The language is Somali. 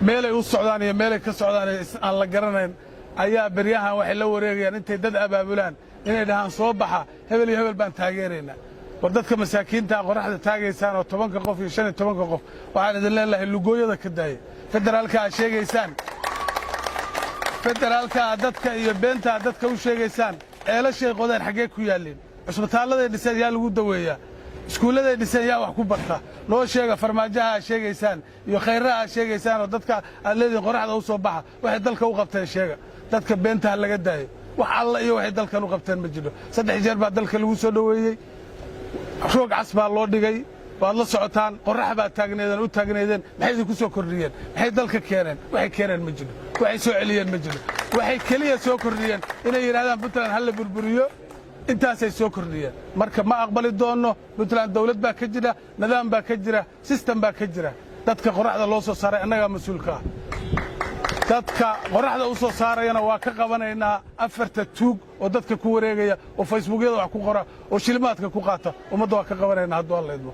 meelay u socdaan iyo meelay ka socdaan aan la garanayn ayaa beryahan waxay la wareegayaan intay dad abaabulaan inay dhahaan soo baxa hebel iyo hebel baan taageeraynaa war dadka masaakiinta qoraxda taagaysaan oo 10 qof iyo 15 qof waxaan idin leeyahay lugooyada ka daaya federaalka aad sheegaysaan federaalka dadka iyo beenta dadka u sheegaysaan eelashay qodeen xagee ku yaalin cusbitaallada dhisay yaa lagu daweeyaa iskuullada dhisay yaa wax ku barta noo sheega farmaajaha aad sheegaysaan iyo khayraha aad sheegaysaan oo dadka aad leedin qoraxda u soo baxa waxay dalka u qabteen sheega dadka beenta laga daayo wax alla iyo waxay dalkan u qabteen ma jiro 3 jeer baa dalka lagu soo dhaweeyay roog casbaa loo dhigay waad la socotaan qorax baa taagneedeen u taagneedeen maxay idinku soo kordhiyeen maxay dalka keeneen waxay keeneen ma jiro waxay soo celiyeen ma jiro waxay kaliya soo kordhiyeen inay yiraahdaan Puntland hal la burburiyo intaasay soo kordhiyeen marka ma aqbali doono Puntland dawlad baa ka jira nidaam baa ka jira system baa ka jira dadka qoraxda loo soo saaray annaga mas'uulka ah dadka qoraxda u soo saarayna waa ka qabanaynaa afarta tuug oo dadka ku wareegaya oo facebookyada wax ku qora oo shilimaadka ku qaata ummadda waa ka qabanaynaa haddii alla idmo